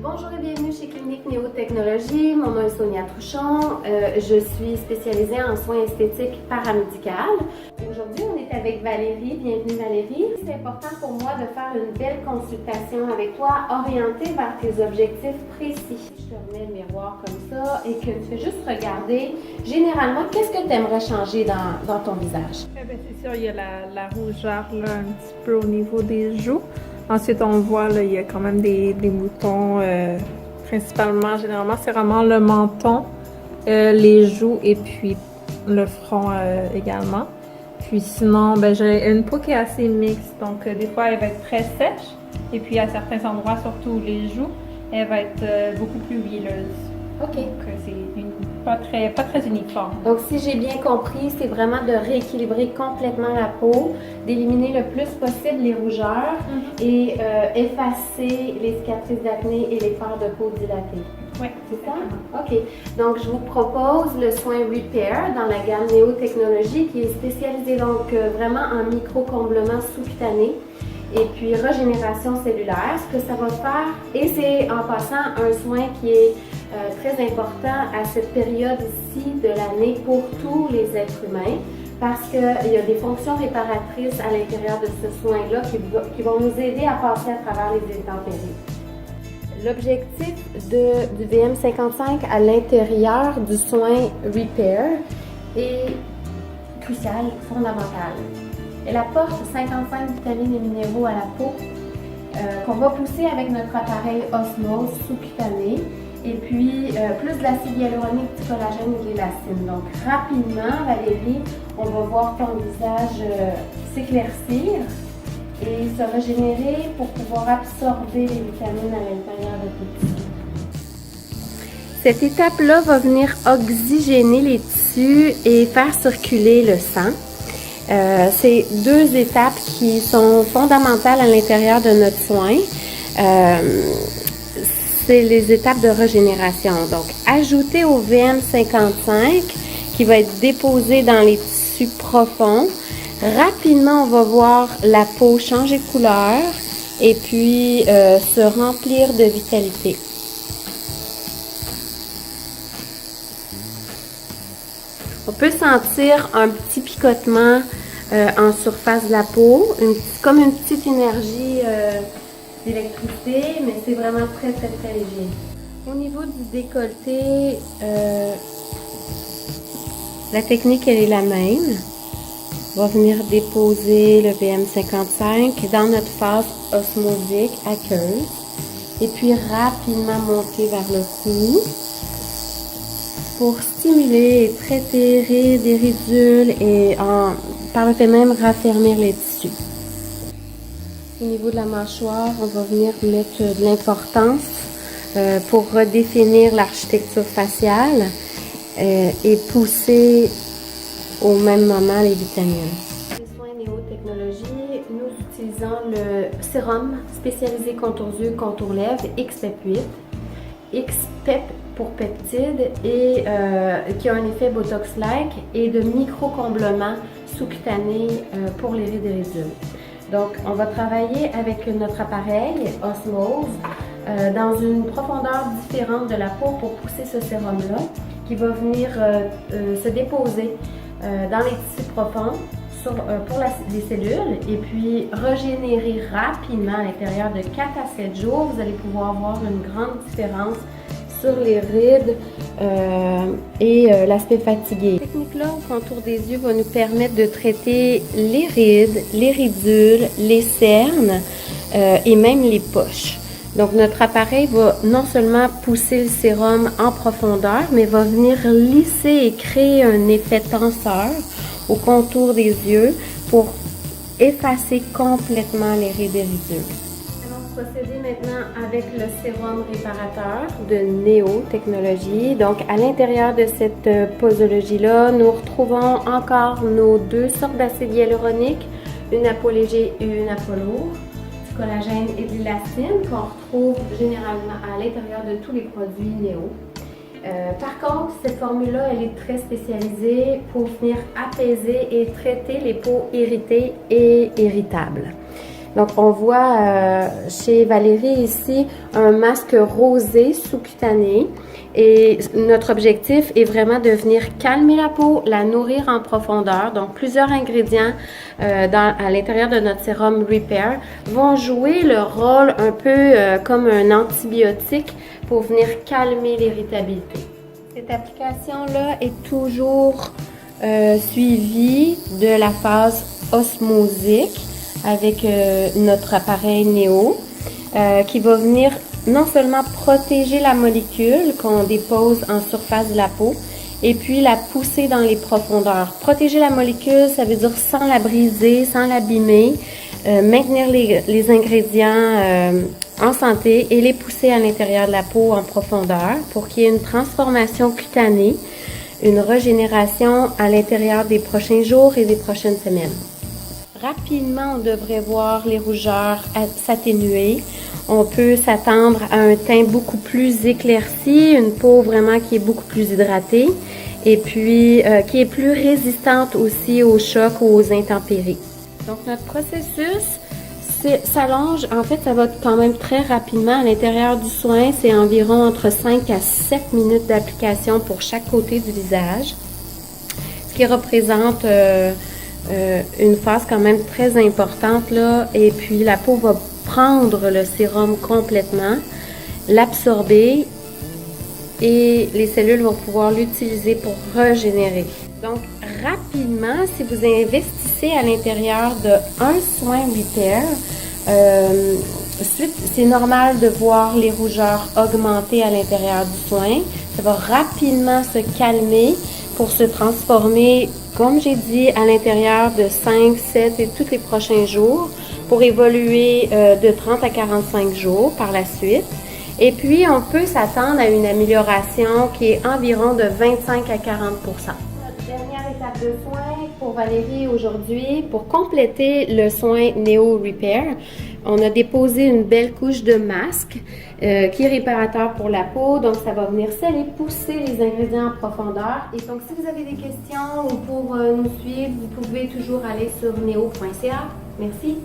Bonjour et bienvenue chez Clinique Néotechnologie. Mon nom est Sonia Trouchon. Je suis spécialisée en soins esthétiques paramédicales. Aujourd'hui, on est avec Valérie. Bienvenue Valérie. C'est important pour moi de faire une belle consultation avec toi, orientée vers tes objectifs précis. Je te remets le miroir comme ça et que tu fais juste regarder. Généralement, qu'est-ce que tu aimerais changer dans ton visage? C'est sûr, il y a la rougeur là, un petit peu au niveau des joues. Ensuite, on voit là, il y a quand même des boutons, principalement, généralement, c'est vraiment le menton, les joues et puis le front également. Puis sinon, j'ai une peau qui est assez mixte, donc des fois, elle va être très sèche. Et puis à certains endroits, surtout les joues, elle va être beaucoup plus huileuse. OK. Donc, c'est pas très uniforme. Donc, si j'ai bien compris, c'est vraiment de rééquilibrer complètement la peau, d'éliminer le plus possible les rougeurs et effacer les cicatrices d'acné et les paires de peau dilatées. Oui, c'est ça? OK. Donc, je vous propose le soin Repair dans la gamme Néotechnologie qui est spécialisée donc vraiment en micro-comblement sous-cutané et puis régénération cellulaire. Ce que ça va faire, et c'est en passant un soin qui est très important à cette période-ci de l'année pour tous les êtres humains parce qu'il y a des fonctions réparatrices à l'intérieur de ce soin-là qui vont nous aider à passer à travers les intempéries. L'objectif du VM55 à l'intérieur du soin Repair est crucial, fondamental. Elle apporte 55 vitamines et minéraux à la peau qu'on va pousser avec notre appareil Osmose sous-cutané. Et puis, plus d'acide hyaluronique, du collagène et de l'élastine. Donc, rapidement, Valérie, on va voir ton visage s'éclaircir et se régénérer pour pouvoir absorber les vitamines à l'intérieur de tes tissus. Cette étape-là va venir oxygéner les tissus et faire circuler le sang. C'est deux étapes qui sont fondamentales à l'intérieur de notre soin. C'est les étapes de régénération. Donc, ajouter au VM55 qui va être déposé dans les tissus profonds. Rapidement, on va voir la peau changer de couleur et puis se remplir de vitalité. On peut sentir un petit picotement en surface de la peau, comme une petite énergie d'électricité, mais c'est vraiment très léger. Au niveau du décolleté, la technique elle est la même. On va venir déposer le VM55 dans notre face osmosique aqueuse et puis rapidement monter vers le cou pour stimuler et traiter des ridules et par le fait même raffermir les tissus. Au niveau de la mâchoire, on va venir mettre de l'importance pour redéfinir l'architecture faciale et pousser au même moment les vitamines. Les soins Néotechnologie, nous utilisons le sérum spécialisé contour yeux, contour lèvres XPEP8, XPEP pour peptides et qui a un effet Botox-like et de micro-comblement sous-cutané pour les rides et ridules. Donc, on va travailler avec notre appareil Osmose dans une profondeur différente de la peau pour pousser ce sérum-là qui va venir se déposer dans les tissus profonds pour les cellules et puis régénérer rapidement à l'intérieur de 4 à 7 jours. Vous allez pouvoir voir une grande différence sur les rides et l'aspect fatigué. Cette technique-là au contour des yeux va nous permettre de traiter les rides, les ridules, les cernes et même les poches. Donc notre appareil va non seulement pousser le sérum en profondeur, mais va venir lisser et créer un effet tenseur au contour des yeux pour effacer complètement les rides et ridules. Procéder maintenant avec le sérum réparateur de Néotechnologie. Donc, à l'intérieur de cette posologie-là, nous retrouvons encore nos deux sortes d'acide hyaluronique, une apo-léger et une apo-lourd, du collagène et de l'élastine qu'on retrouve généralement à l'intérieur de tous les produits Néo. Par contre, cette formule-là, elle est très spécialisée pour venir apaiser et traiter les peaux irritées et irritables. Donc, on voit chez Valérie ici un masque rosé sous-cutané. Et notre objectif est vraiment de venir calmer la peau, la nourrir en profondeur. Donc, plusieurs ingrédients à l'intérieur de notre sérum Repair vont jouer le rôle un peu comme un antibiotique pour venir calmer l'irritabilité. Cette application-là est toujours suivie de la phase osmosique avec notre appareil Neo qui va venir non seulement protéger la molécule qu'on dépose en surface de la peau, et puis la pousser dans les profondeurs. Protéger la molécule, ça veut dire sans la briser, sans l'abîmer, maintenir les ingrédients en santé et les pousser à l'intérieur de la peau en profondeur pour qu'il y ait une transformation cutanée, une régénération à l'intérieur des prochains jours et des prochaines semaines. Rapidement, on devrait voir les rougeurs s'atténuer. On peut s'attendre à un teint beaucoup plus éclairci, une peau vraiment qui est beaucoup plus hydratée et puis qui est plus résistante aussi aux chocs ou aux intempéries. Donc notre processus s'allonge, en fait ça va quand même très rapidement. À l'intérieur du soin, c'est environ entre 5 à 7 minutes d'application pour chaque côté du visage, ce qui représente une phase quand même très importante là, et puis la peau va prendre le sérum complètement, l'absorber et les cellules vont pouvoir l'utiliser pour régénérer. Donc rapidement, si vous investissez à l'intérieur de un soin Repair, c'est normal de voir les rougeurs augmenter à l'intérieur du soin. Ça va rapidement se calmer pour se transformer, comme j'ai dit, à l'intérieur de 5, 7 et tous les prochains jours, pour évoluer de 30 à 45 jours par la suite. Et puis, on peut s'attendre à une amélioration qui est environ de 25 à 40%. Notre dernière étape de soin pour Valérie aujourd'hui, pour compléter le soin Neo Repair, on a déposé une belle couche de masque qui est réparateur pour la peau. Donc, ça va venir sceller, pousser les ingrédients en profondeur. Et donc, si vous avez des questions ou pour nous suivre, vous pouvez toujours aller sur neo.ca. Merci.